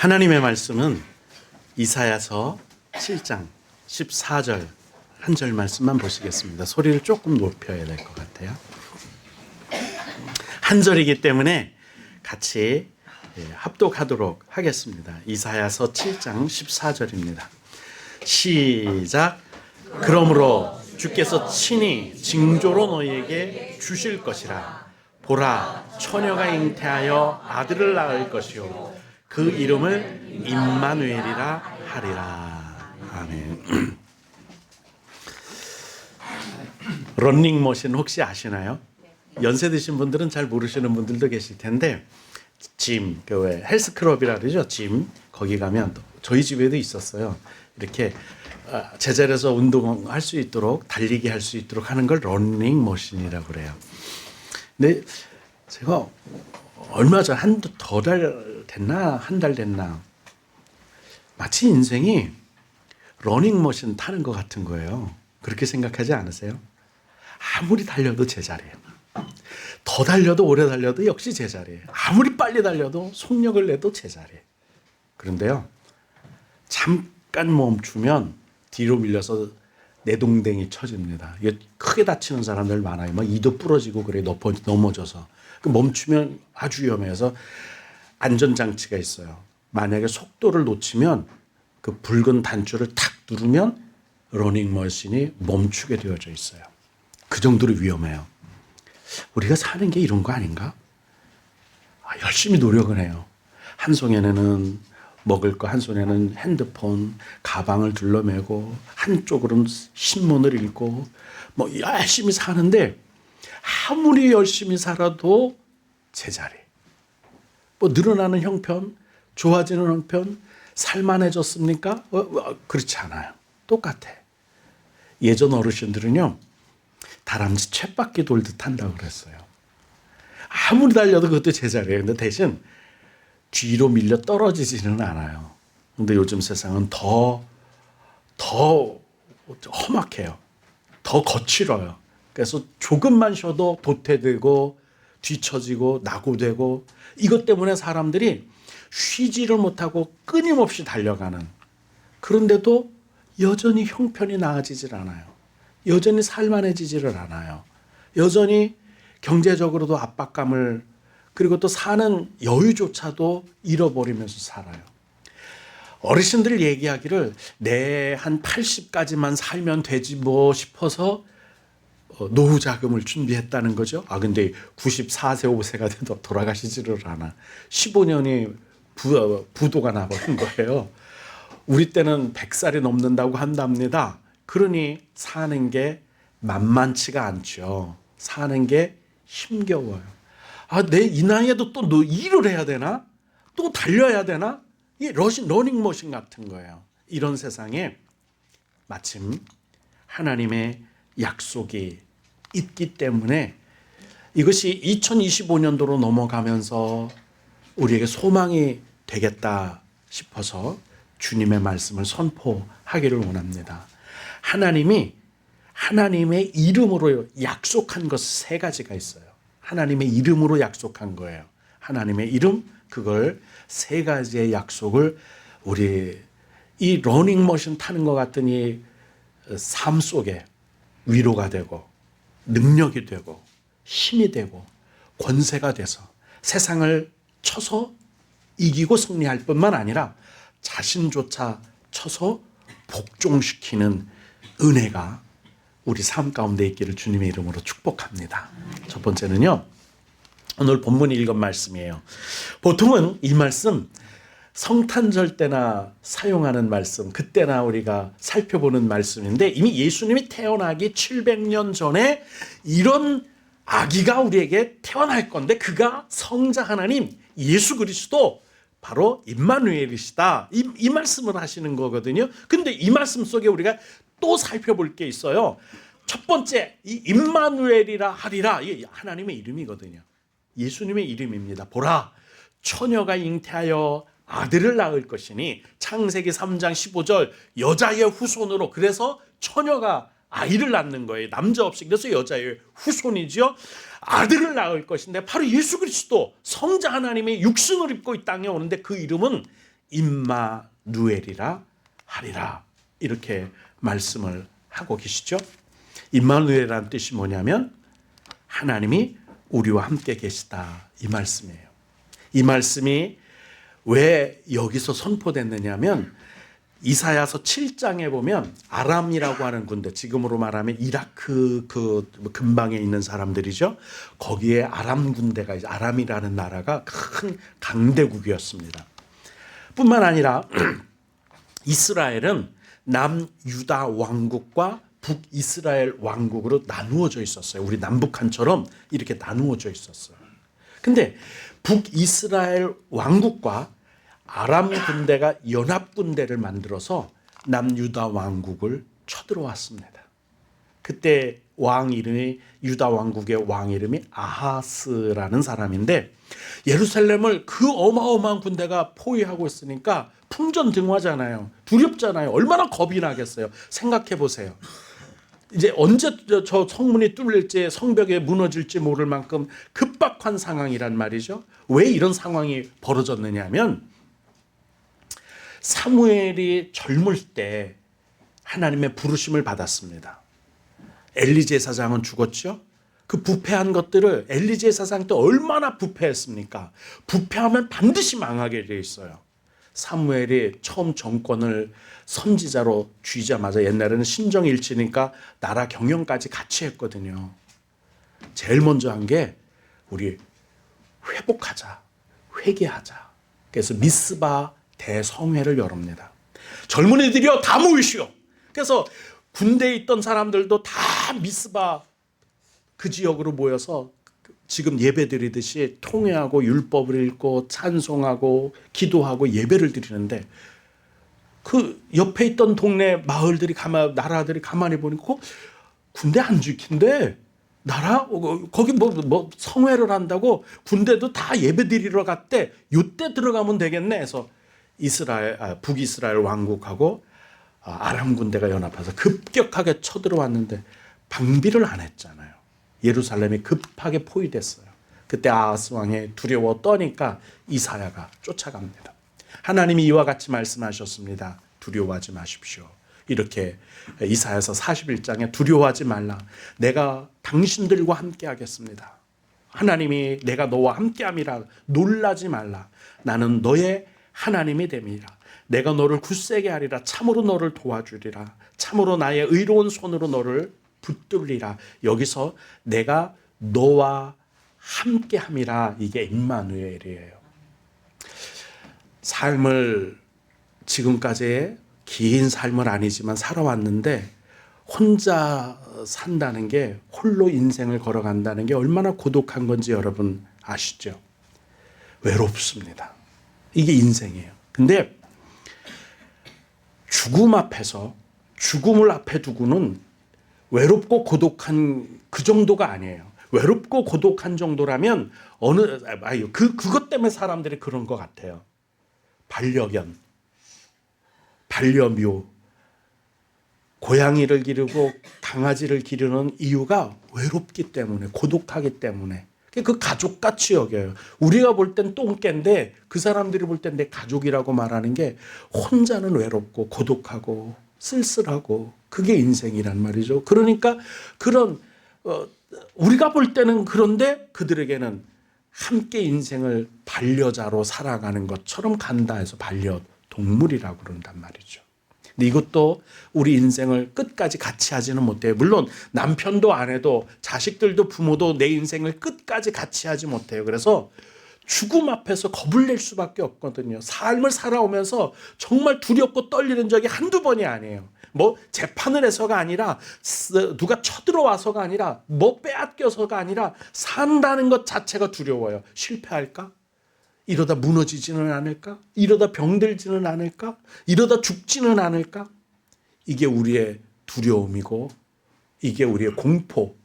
하나님의 말씀은 이사야서 7장 14절 한 절 말씀만 보시겠습니다. 소리를 조금 높여야 될 것 같아요. 한 절이기 때문에 같이 합독하도록 하겠습니다. 이사야서 7장 14절입니다. 시작. 그러므로 주께서 친히 징조로 너희에게 주실 것이라. 보라, 처녀가 잉태하여 아들을 낳을 것이요 그 이름을 임마누엘이라 하리라. 아멘. 런닝머신 혹시 아시나요? 연세 드신 분들은 잘 모르시는 분들도 계실 텐데, 짐, 그 왜 헬스클럽이라 그러죠. 짐 거기 가면 저희 집에도 있었어요. 이렇게 제자리에서 운동할 수 있도록, 달리기 할 수 있도록 하는 걸 런닝머신이라고 그래요. 근데 제가 얼마 전 한 달 됐나 마치 인생이 러닝머신 타는 것 같은 거예요. 그렇게 생각하지 않으세요? 아무리 달려도 제자리예요. 더 달려도 오래 달려도 역시 제자리예요. 아무리 빨리 달려도 속력을 내도 제자리예요. 그런데요, 잠깐 멈추면 뒤로 밀려서 내동댕이 쳐집니다. 이게 크게 다치는 사람들 많아요. 막 이도 부러지고 그래, 넘어져서. 멈추면 아주 위험해서 안전장치가 있어요. 만약에 속도를 놓치면 그 붉은 단추를 탁 누르면 러닝머신이 멈추게 되어져 있어요. 그 정도로 위험해요. 우리가 사는 게 이런 거 아닌가? 열심히 노력을 해요. 한 손에는 먹을 거, 한 손에는 핸드폰, 가방을 둘러매고 한쪽으로는 신문을 읽고 뭐 열심히 사는데 아무리 열심히 살아도 제자리. 뭐 늘어나는 형편, 좋아지는 형편, 살만해졌습니까? 그렇지 않아요. 똑같아. 예전 어르신들은요, 다람쥐 쳇바퀴 돌듯 한다고 그랬어요. 아무리 달려도 그것도 제자리예요. 근데 대신 뒤로 밀려 떨어지지는 않아요. 근데 요즘 세상은 더 험악해요. 더 거칠어요. 그래서 조금만 쉬어도 도태되고 뒤처지고 낙오되고, 이것 때문에 사람들이 쉬지를 못하고 끊임없이 달려가는, 그런데도 여전히 형편이 나아지질 않아요. 여전히 살만해지지를 않아요. 여전히 경제적으로도 압박감을, 그리고 또 사는 여유조차도 잃어버리면서 살아요. 어르신들 얘기하기를 내 한 80까지만 살면 되지 뭐 싶어서 노후 자금을 준비했다는 거죠. 근데 94세, 5세가 돼도 돌아가시지를 않아. 15년이 부도가 나버린 거예요. 우리 때는 100살이 넘는다고 한답니다. 그러니 사는 게 만만치가 않죠. 사는 게 힘겨워요. 내 이 나이에도 또 일을 해야 되나? 또 달려야 되나? 이게 러닝머신 같은 거예요. 이런 세상에 마침 하나님의 약속이 있기 때문에 이것이 2025년도로 넘어가면서 우리에게 소망이 되겠다 싶어서 주님의 말씀을 선포하기를 원합니다. 하나님의 이름으로 약속한 것 세 가지가 있어요. 하나님의 이름으로 약속한 거예요. 하나님의 이름, 그걸 세 가지의 약속을 우리 이 러닝머신 타는 것 같은 이 삶 속에 위로가 되고 능력이 되고 힘이 되고 권세가 돼서 세상을 쳐서 이기고 승리할 뿐만 아니라 자신조차 쳐서 복종시키는 은혜가 우리 삶 가운데 있기를 주님의 이름으로 축복합니다. 첫 번째는요, 오늘 본문 읽은 말씀이에요. 보통은 이 말씀 성탄절 때나 사용하는 말씀, 그때나 우리가 살펴보는 말씀인데, 이미 예수님이 태어나기 700년 전에 이런 아기가 우리에게 태어날 건데, 그가 성자 하나님 예수 그리스도 바로 임마누엘이시다, 이 말씀을 하시는 거거든요. 근데 이 말씀 속에 우리가 또 살펴볼 게 있어요. 첫 번째, 이 임마누엘이라 하리라, 이게 하나님의 이름이거든요. 예수님의 이름입니다. 보라, 처녀가 잉태하여 아들을 낳을 것이니, 창세기 3장 15절, 여자의 후손으로, 그래서 처녀가 아이를 낳는 거예요. 남자 없이. 그래서 여자의 후손이죠. 아들을 낳을 것인데 바로 예수 그리스도 성자 하나님의 육신을 입고 이 땅에 오는데 그 이름은 임마누엘이라 하리라. 이렇게 말씀을 하고 계시죠. 임마누엘이라는 뜻이 뭐냐면 하나님이 우리와 함께 계시다, 이 말씀이에요. 이 말씀이 왜 여기서 선포됐느냐면 이사야서 7장에 보면 아람이라고 하는 군대, 지금으로 말하면 이라크 그 근방에 있는 사람들이죠. 거기에 아람 군대가, 아람이라는 나라가 큰 강대국이었습니다. 뿐만 아니라 이스라엘은 남유다 왕국과 북이스라엘 왕국으로 나누어져 있었어요. 우리 남북한처럼 이렇게 나누어져 있었어요. 근데 북이스라엘 왕국과 아람 군대가 연합 군대를 만들어서 남유다 왕국을 쳐들어왔습니다. 그때 왕 이름이, 유다 왕국의 왕 이름이 아하스라는 사람인데, 예루살렘을 그 어마어마한 군대가 포위하고 있으니까 풍전등화잖아요. 두렵잖아요. 얼마나 겁이 나겠어요. 생각해 보세요. 이제 언제 저 성문이 뚫릴지, 성벽이 무너질지 모를 만큼 급박한 상황이란 말이죠. 왜 이런 상황이 벌어졌느냐면 사무엘이 젊을 때 하나님의 부르심을 받았습니다. 엘리 제사장은 죽었죠. 그 부패한 것들을, 엘리 제사장 때 얼마나 부패했습니까? 부패하면 반드시 망하게 돼 있어요. 사무엘이 처음 정권을 선지자로 쥐자마자, 옛날에는 신정일치니까 나라 경영까지 같이 했거든요. 제일 먼저 한 게 우리 회복하자, 회개하자. 그래서 미스바 대성회를 열었습니다. 젊은이들이여 다 모이시오. 그래서 군대에 있던 사람들도 다 미스바 그 지역으로 모여서 지금 예배 드리듯이 통회하고 율법을 읽고 찬송하고 기도하고 예배를 드리는데, 그 옆에 있던 동네 마을들이 나라들이 가만히 보니까 군대 안 지킨대. 나라 거기 뭐 성회를 한다고 군대도 다 예배 드리러 갔대. 요때 들어가면 되겠네 해서 북이스라엘 왕국하고 아람 군대가 연합해서 급격하게 쳐들어왔는데 방비를 안 했잖아요. 예루살렘이 급하게 포위됐어요. 그때 아하스 왕이 두려워 떠니까 이사야가 쫓아갑니다. 하나님이 이와 같이 말씀하셨습니다. 두려워하지 마십시오. 이렇게 이사야서 41장에 두려워하지 말라. 내가 당신들과 함께 하겠습니다. 하나님이 내가 너와 함께함이라. 놀라지 말라. 나는 너의 하나님이 됨이라. 내가 너를 굳세게 하리라. 참으로 너를 도와주리라. 참으로 나의 의로운 손으로 너를 붙들리라. 여기서 내가 너와 함께함이라, 이게 임마누엘이에요. 삶을, 지금까지의 긴 삶을 아니지만 살아왔는데 혼자 산다는 게, 홀로 인생을 걸어간다는 게 얼마나 고독한 건지 여러분 아시죠? 외롭습니다. 이게 인생이에요. 근데 죽음 앞에서, 죽음을 앞에 두고는 외롭고 고독한 그 정도가 아니에요. 외롭고 고독한 정도라면 그것 때문에 사람들이 그런 것 같아요. 반려견, 반려묘, 고양이를 기르고 강아지를 기르는 이유가 외롭기 때문에, 고독하기 때문에. 그 가족같이 여겨요. 우리가 볼 땐 똥개인데 그 사람들이 볼 땐 내 가족이라고 말하는 게, 혼자는 외롭고 고독하고 쓸쓸하고, 그게 인생이란 말이죠. 그러니까 우리가 볼 때는 그런데 그들에게는 함께 인생을 반려자로 살아가는 것처럼 간다 해서 반려동물이라고 그런단 말이죠. 근데 이것도 우리 인생을 끝까지 같이 하지는 못해요. 물론 남편도 아내도 자식들도 부모도 내 인생을 끝까지 같이 하지 못해요. 그래서 죽음 앞에서 겁을 낼 수밖에 없거든요. 삶을 살아오면서 정말 두렵고 떨리는 적이 한두 번이 아니에요. 뭐 재판을 해서가 아니라, 누가 쳐들어와서가 아니라, 뭐 빼앗겨서가 아니라, 산다는 것 자체가 두려워요. 실패할까? 이러다 무너지지는 않을까? 이러다 병들지는 않을까? 이러다 죽지는 않을까? 이게 우리의 두려움이고 이게 우리의 공포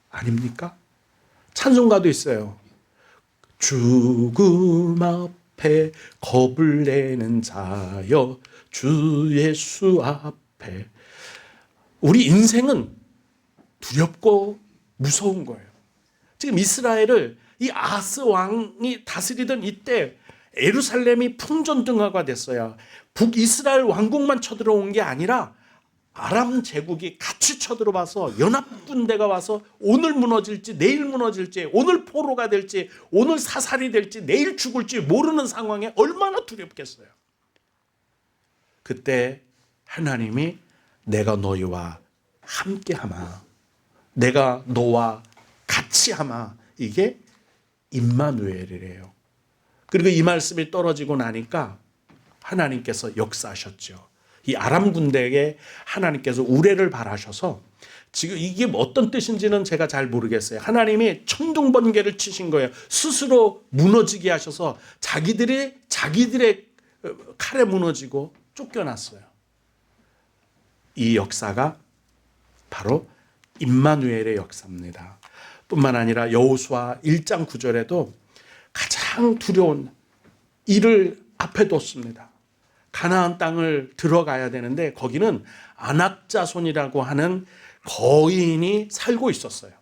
아닙니까? 찬송가도 있어요. 죽음 앞에 겁을 내는 자여 주 예수 앞에. 우리 인생은 두렵고 무서운 거예요. 지금 이스라엘을 이 아하스 왕이 다스리던 이때 예루살렘이 풍전등화가 됐어요. 북이스라엘 왕국만 쳐들어온 게 아니라 아람 제국이 같이 쳐들어와서 연합군대가 와서 오늘 무너질지 내일 무너질지, 오늘 포로가 될지 오늘 사살이 될지 내일 죽을지 모르는 상황에 얼마나 두렵겠어요. 그때 하나님이 내가 너희와 함께하마, 내가 너와 같이하마, 이게 임마누엘이래요. 그리고 이 말씀이 떨어지고 나니까 하나님께서 역사하셨죠. 이 아람 군대에게 하나님께서 우레를 발하셔서, 지금 이게 어떤 뜻인지는 제가 잘 모르겠어요. 하나님이 천둥번개를 치신 거예요. 스스로 무너지게 하셔서 자기들의 칼에 무너지고 쫓겨났어요. 이 역사가 바로 임마누엘의 역사입니다. 뿐만 아니라 여호수아 1장 9절에도 가장 두려운 일을 앞에 뒀습니다. 가나안 땅을 들어가야 되는데 거기는 아낙자손이라고 하는 거인이 살고 있었어요.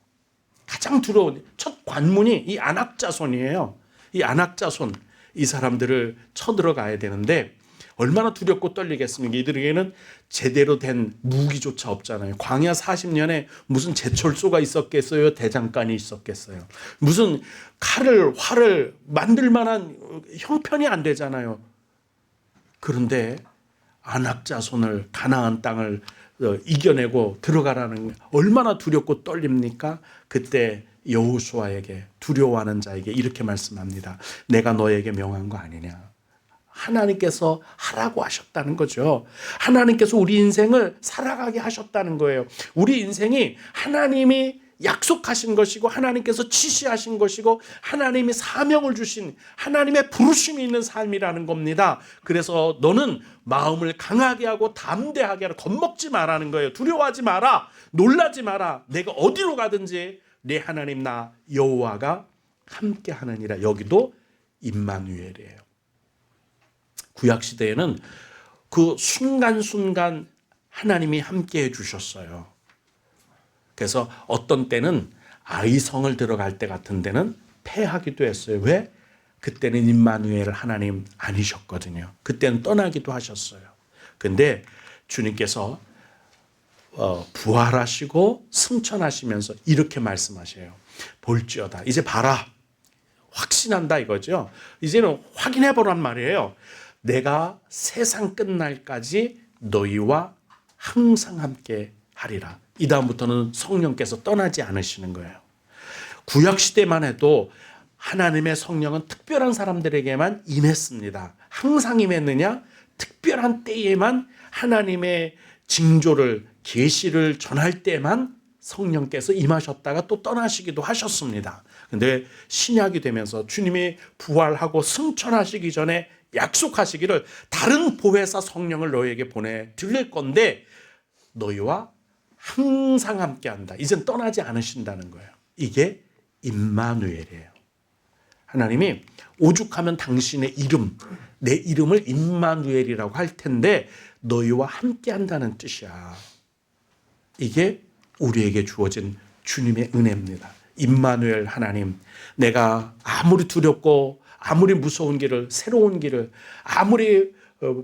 가장 두려운 첫 관문이 이 아낙자손이에요. 이 아낙자손, 이 사람들을 쳐들어가야 되는데 얼마나 두렵고 떨리겠습니까? 이들에게는 제대로 된 무기조차 없잖아요. 광야 40년에 무슨 제철소가 있었겠어요? 대장간이 있었겠어요? 무슨 활을 만들 만한 형편이 안 되잖아요. 그런데 아낙자손을, 가나안 땅을 이겨내고 들어가라는, 얼마나 두렵고 떨립니까? 그때 여호수아에게, 두려워하는 자에게 이렇게 말씀합니다. 내가 너에게 명한 거 아니냐. 하나님께서 하라고 하셨다는 거죠. 하나님께서 우리 인생을 살아가게 하셨다는 거예요. 우리 인생이 하나님이 약속하신 것이고 하나님께서 지시하신 것이고 하나님이 사명을 주신, 하나님의 부르심이 있는 삶이라는 겁니다. 그래서 너는 마음을 강하게 하고 담대하게 하라. 겁먹지 마라는 거예요. 두려워하지 마라. 놀라지 마라. 내가 어디로 가든지 내 하나님 나 여호와가 함께 하느니라. 여기도 임마누엘이에요. 구약시대에는 그 순간순간 하나님이 함께 해주셨어요. 그래서 어떤 때는 아이성을 들어갈 때 같은 데는 패하기도 했어요. 왜? 그때는 임마누엘 하나님 아니셨거든요. 그때는 떠나기도 하셨어요. 근데 주님께서 부활하시고 승천하시면서 이렇게 말씀하셔요. 볼지어다. 이제 봐라. 확신한다 이거죠. 이제는 확인해보란 말이에요. 내가 세상 끝날까지 너희와 항상 함께 하리라. 이 다음부터는 성령께서 떠나지 않으시는 거예요. 구약시대만 해도 하나님의 성령은 특별한 사람들에게만 임했습니다. 항상 임했느냐? 특별한 때에만 하나님의 징조를, 계시를 전할 때만 성령께서 임하셨다가 또 떠나시기도 하셨습니다. 근데 신약이 되면서 주님이 부활하고 승천하시기 전에 약속하시기를 다른 보혜사 성령을 너희에게 보내드릴 건데 너희와 항상 함께한다. 이젠 떠나지 않으신다는 거예요. 이게 임마누엘이에요. 하나님이 오죽하면 당신의 이름, 내 이름을 임마누엘이라고 할 텐데 너희와 함께한다는 뜻이야. 이게 우리에게 주어진 주님의 은혜입니다. 임마누엘 하나님, 내가 아무리 두렵고 아무리 무서운 길을, 새로운 길을, 아무리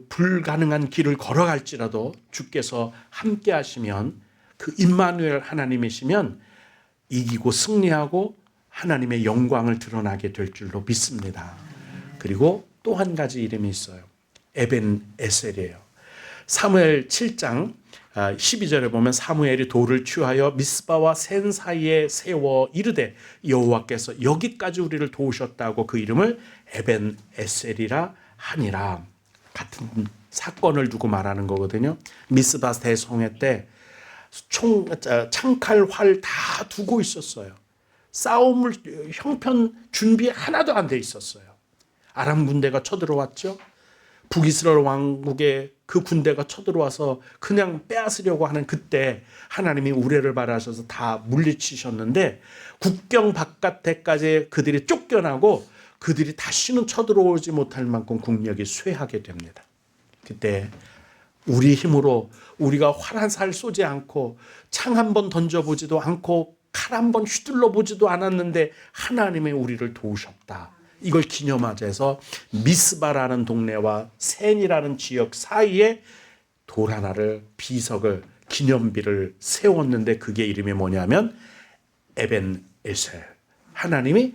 불가능한 길을 걸어갈지라도 주께서 함께 하시면, 그 임마누엘 하나님이시면 이기고 승리하고 하나님의 영광을 드러나게 될 줄로 믿습니다. 그리고 또 한 가지 이름이 있어요. 에벤에셀이에요. 사무엘 7장 12절에 보면 사무엘이 돌을 취하여 미스바와 센 사이에 세워 이르되 여호와께서 여기까지 우리를 도우셨다고 그 이름을 에벤에셀이라 하니라. 같은 사건을 두고 말하는 거거든요. 미스바 대성회 때 창칼, 활 다 두고 있었어요. 싸움을 형편 준비 하나도 안 돼 있었어요. 아람 군대가 쳐들어왔죠. 북이스라엘 왕국의 그 군대가 쳐들어와서 그냥 빼앗으려고 하는 그때 하나님이 우레를 발하셔서 다 물리치셨는데 국경 바깥에까지 그들이 쫓겨나고 그들이 다시는 쳐들어오지 못할 만큼 국력이 쇠하게 됩니다. 그때 우리 힘으로 우리가 활 한 살 쏘지 않고 창 한 번 던져보지도 않고 칼 한 번 휘둘러 보지도 않았는데 하나님의 우리를 도우셨다. 이걸 기념하자해서 미스바라는 동네와 센이라는 지역 사이에 돌 하나를 비석을 기념비를 세웠는데 그게 이름이 뭐냐면 에벤에셀. 하나님이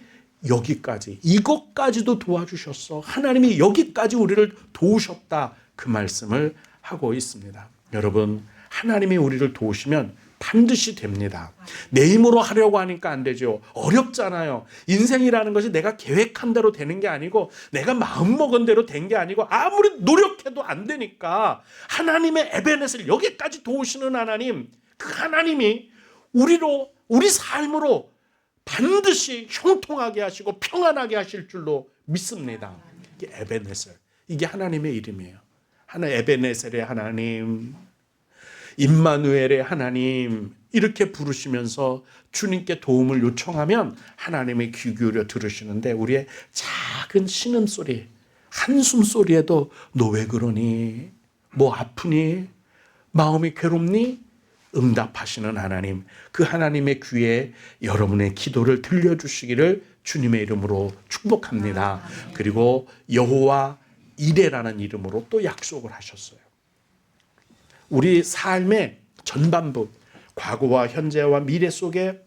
여기까지 이것까지도 도와주셨어. 하나님이 여기까지 우리를 도우셨다. 그 말씀을 하고 있습니다. 여러분, 하나님이 우리를 도우시면 반드시 됩니다. 내 힘으로 하려고 하니까 안 되죠. 어렵잖아요. 인생이라는 것이 내가 계획한 대로 되는 게 아니고 내가 마음먹은 대로 된 게 아니고 아무리 노력해도 안 되니까 하나님의 에베넷을 여기까지 도우시는 하나님, 그 하나님이 우리 삶으로 반드시 형통하게 하시고 평안하게 하실 줄로 믿습니다. 이게 에베넷을, 이게 하나님의 이름이에요. 에베네셀의 하나님, 임마누엘의 하나님, 이렇게 부르시면서 주님께 도움을 요청하면 하나님의 귀 기울여 들으시는데 우리의 작은 신음소리, 한숨소리에도 너 왜 그러니? 뭐 아프니? 마음이 괴롭니? 응답하시는 하나님, 그 하나님의 귀에 여러분의 기도를 들려주시기를 주님의 이름으로 축복합니다. 그리고 여호와 이레라는 이름으로 또 약속을 하셨어요. 우리 삶의 전반부, 과거와 현재와 미래 속에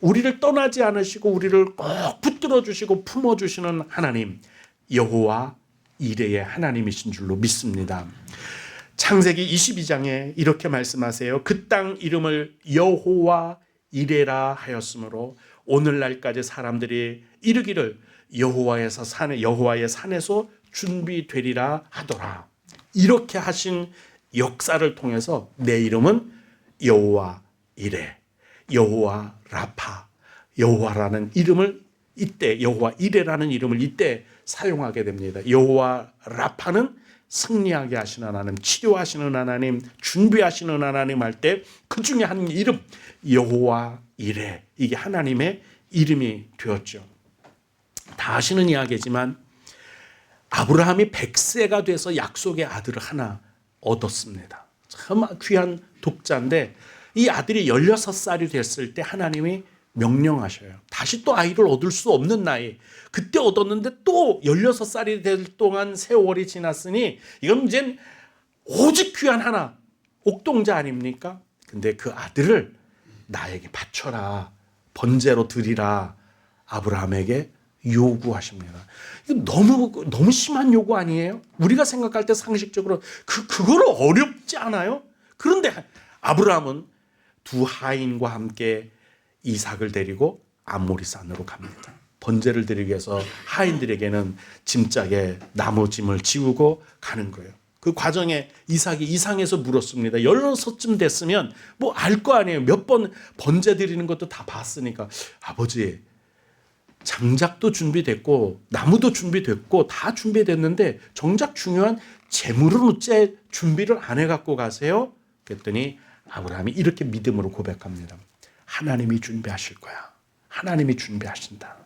우리를 떠나지 않으시고 우리를 꼭 붙들어 주시고 품어 주시는 하나님, 여호와 이레의 하나님이신 줄로 믿습니다. 창세기 22장에 이렇게 말씀하세요. 그 땅 이름을 여호와 이레라 하였으므로 오늘날까지 사람들이 이르기를 여호와의 산에서 준비되리라 하더라. 이렇게 하신 역사를 통해서 내 이름은 여호와 이레, 여호와 라파, 여호와라는 이름을 이때, 여호와 이레라는 이름을 이때 사용하게 됩니다. 여호와 라파는 승리하게 하시는 하나님, 치료하시는 하나님, 준비하시는 하나님 할 때 그 중에 한 이름 여호와 이레, 이게 하나님의 이름이 되었죠. 다 아시는 이야기지만 아브라함이 100세가 돼서 약속의 아들을 하나 얻었습니다. 참 귀한 독자인데 이 아들이 16살이 됐을 때 하나님이 명령하셔요. 다시 또 아이를 얻을 수 없는 나이, 그때 얻었는데 또 16살이 될 동안 세월이 지났으니 이건 이제 오직 귀한 하나, 옥동자 아닙니까? 근데 그 아들을 나에게 바쳐라, 번제로 드리라 아브라함에게 요구하십니다. 너무 심한 요구 아니에요? 우리가 생각할 때 상식적으로 그거는 어렵지 않아요? 그런데 아브라함은 두 하인과 함께 이삭을 데리고 암모리산으로 갑니다. 번제를 드리기 위해서 하인들에게는 짐짝에 나무 짐을 지우고 가는 거예요. 그 과정에 이삭이 이상해서 물었습니다. 16쯤 됐으면 뭐 알 거 아니에요. 몇 번 번제 드리는 것도 다 봤으니까. 아버지, 장작도 준비됐고 나무도 준비됐고 다 준비됐는데 정작 중요한 재물은 어째 준비를 안 해갖고 가세요? 그랬더니 아브라함이 이렇게 믿음으로 고백합니다. 하나님이 준비하실 거야. 하나님이 준비하신다.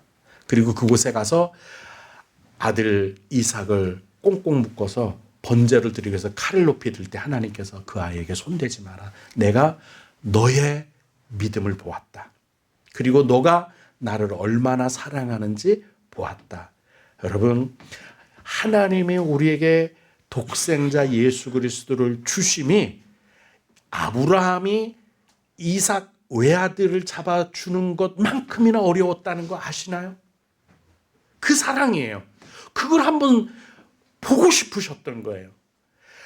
그리고 그곳에 가서 아들 이삭을 꽁꽁 묶어서 번제를 드리기 위해서 칼을 높이 들 때 하나님께서 그 아이에게 손대지 마라. 내가 너의 믿음을 보았다. 그리고 너가 나를 얼마나 사랑하는지 보았다. 여러분, 하나님이 우리에게 독생자 예수 그리스도를 주심이 아브라함이 이삭 외아들을 잡아주는 것만큼이나 어려웠다는 거 아시나요? 그 사랑이에요. 그걸 한번 보고 싶으셨던 거예요.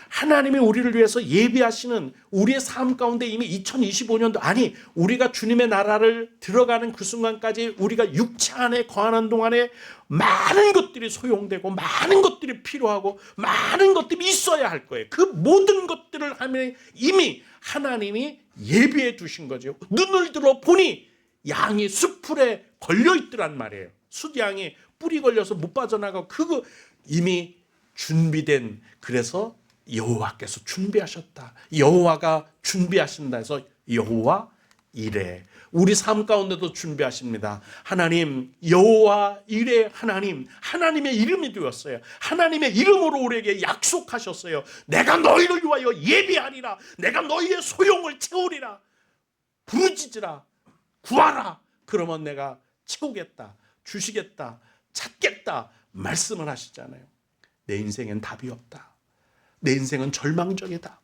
하나님이 우리를 위해서 예비하시는 우리의 삶 가운데 이미 2025년도 아니 우리가 주님의 나라를 들어가는 그 순간까지 우리가 육체 안에 거하는 동안에 많은 것들이 소용되고 많은 것들이 필요하고 많은 것들이 있어야 할 거예요. 그 모든 것들을 하면 이미 하나님이 예비해 두신 거죠. 눈을 들어 보니 양이 숲풀에 걸려 있더란 말이에요. 숫양이 뿔이 걸려서 못 빠져나가고 그거 이미 준비된, 그래서 여호와께서 준비하셨다. 여호와가 준비하신다 해서 여호와 이레. 우리 삶 가운데도 준비하십니다. 하나님, 여호와 이레 하나님, 하나님의 이름이 되었어요. 하나님의 이름으로 우리에게 약속하셨어요. 내가 너희를 위하여 예비하리라. 내가 너희의 소용을 채우리라. 부르짖으라. 구하라. 그러면 내가 채우겠다. 주시겠다. 찾겠다 말씀을 하시잖아요. 내 인생엔 답이 없다. 내 인생은 절망적이다.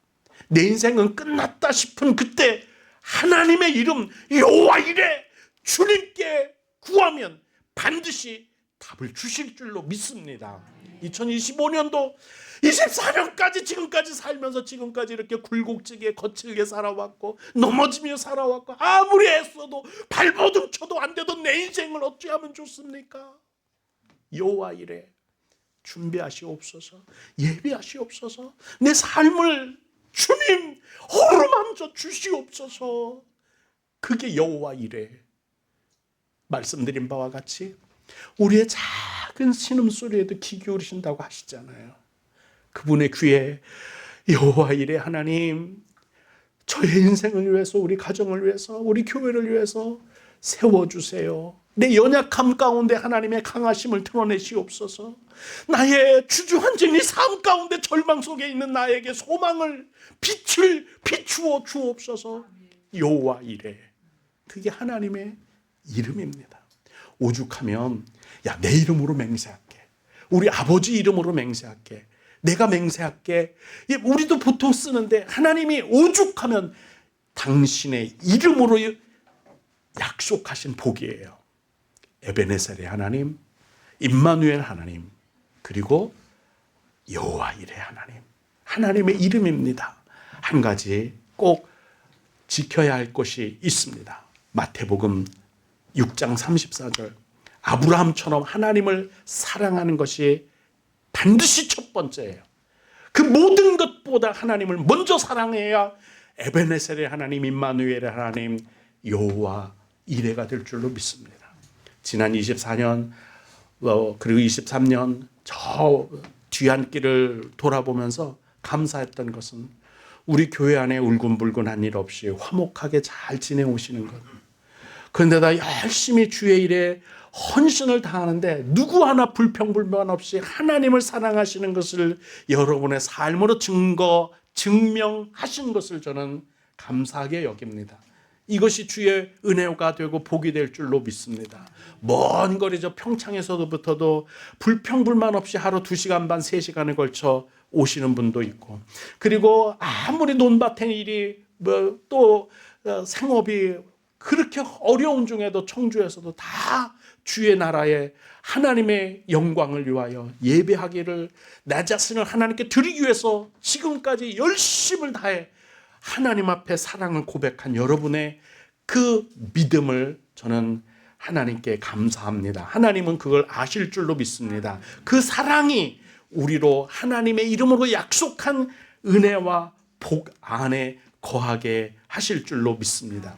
내 인생은 끝났다 싶은 그때 하나님의 이름 여호와 이레 주님께 구하면 반드시 답을 주실 줄로 믿습니다. 2025년도 24년까지 지금까지 살면서 지금까지 이렇게 굴곡지게 거칠게 살아왔고 넘어지며 살아왔고 아무리 애써도 발버둥 쳐도 안 되던 내 인생을 어찌하면 좋습니까? 여호와 이레 준비하시옵소서, 예비하시옵소서, 내 삶을 주님 어루만져 주시옵소서. 그게 여호와 이레. 말씀드린 바와 같이 우리의 작은 신음소리에도 귀 기울이신다고 하시잖아요. 그분의 귀에 여호와 이레 하나님, 저의 인생을 위해서, 우리 가정을 위해서, 우리 교회를 위해서 세워주세요. 내 연약함 가운데 하나님의 강하심을 드러내시옵소서. 나의 주저앉은 이 삶 가운데 절망 속에 있는 나에게 소망을 빛을 비추어 주옵소서. 여호와 이레. 그게 하나님의 이름입니다. 오죽하면 야, 내 이름으로 맹세할게, 우리 아버지 이름으로 맹세할게, 내가 맹세할게. 우리도 보통 쓰는데 하나님이 오죽하면 당신의 이름으로 약속하신 복이에요. 에베네셀의 하나님, 임마누엘 하나님, 그리고 여호와 이레 하나님, 하나님의 이름입니다. 한 가지 꼭 지켜야 할 것이 있습니다. 마태복음 6장 34절, 아브라함처럼 하나님을 사랑하는 것이 반드시 첫 번째예요. 그 모든 것보다 하나님을 먼저 사랑해야 에베네셀의 하나님, 임마누엘의 하나님, 여호와 이레가 될 줄로 믿습니다. 지난 24년 그리고 23년 저 뒤안길을 돌아보면서 감사했던 것은 우리 교회 안에 울근불근한 일 없이 화목하게 잘 지내오시는 것. 그런데다 열심히 주의 일에 헌신을 다하는데 누구 하나 불평불만 없이 하나님을 사랑하시는 것을 여러분의 삶으로 증명하신 것을 저는 감사하게 여깁니다. 이것이 주의 은혜가 되고 복이 될 줄로 믿습니다. 먼 거리 저 평창에서부터도 불평불만 없이 하루 2시간 반 3시간에 걸쳐 오시는 분도 있고, 그리고 아무리 논밭의 일이 또 생업이 그렇게 어려운 중에도 청주에서도 다 주의 나라에 하나님의 영광을 위하여 예배하기를, 내 자신을 하나님께 드리기 위해서 지금까지 열심을 다해 하나님 앞에 사랑을 고백한 여러분의 그 믿음을 저는 하나님께 감사합니다. 하나님은 그걸 아실 줄로 믿습니다. 그 사랑이 우리로 하나님의 이름으로 약속한 은혜와 복 안에 거하게 하실 줄로 믿습니다.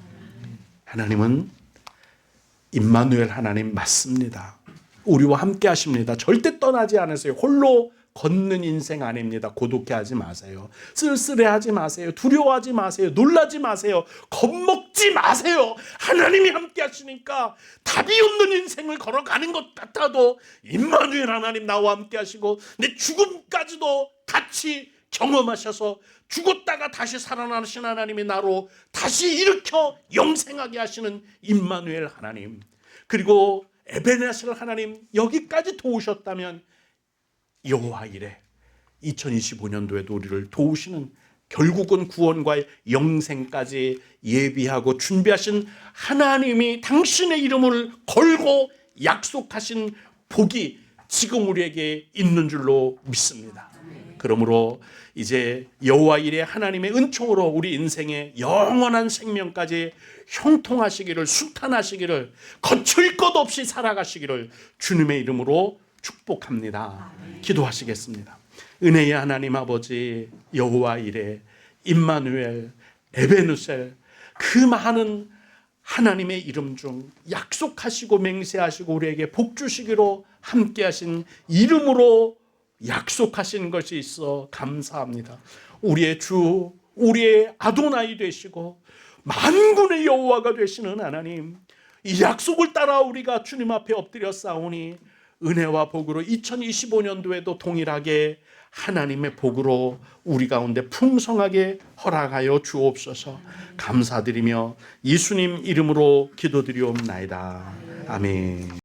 하나님은 임마누엘 하나님 맞습니다. 우리와 함께 하십니다. 절대 떠나지 않으세요. 홀로 걷는 인생 아닙니다. 고독해하지 마세요. 쓸쓸해하지 마세요. 두려워하지 마세요. 놀라지 마세요. 겁먹지 마세요. 하나님이 함께 하시니까 답이 없는 인생을 걸어가는 것 같아도 임마누엘 하나님 나와 함께 하시고 내 죽음까지도 같이 경험하셔서 죽었다가 다시 살아나신 하나님이 나로 다시 일으켜 영생하게 하시는 임마누엘 하나님, 그리고 에베네셀 하나님, 여기까지 도우셨다면 여호와 이레 2025년도에도 우리를 도우시는, 결국은 구원과 영생까지 예비하고 준비하신 하나님이 당신의 이름을 걸고 약속하신 복이 지금 우리에게 있는 줄로 믿습니다. 그러므로 이제 여호와 이레 하나님의 은총으로 우리 인생의 영원한 생명까지 형통하시기를, 순탄하시기를, 거칠 것 없이 살아가시기를 주님의 이름으로 축복합니다. 기도하시겠습니다. 은혜의 하나님 아버지, 여호와 이레, 임마누엘, 에베누셀, 그 많은 하나님의 이름 중 약속하시고 맹세하시고 우리에게 복 주시기로 함께하신 이름으로 약속하신 것이 있어 감사합니다. 우리의 주, 우리의 아도나이 되시고 만군의 여호와가 되시는 하나님, 이 약속을 따라 우리가 주님 앞에 엎드려 싸우니 은혜와 복으로 2025년도에도 동일하게 하나님의 복으로 우리 가운데 풍성하게 허락하여 주옵소서. 감사드리며 예수님 이름으로 기도드리옵나이다. 아멘.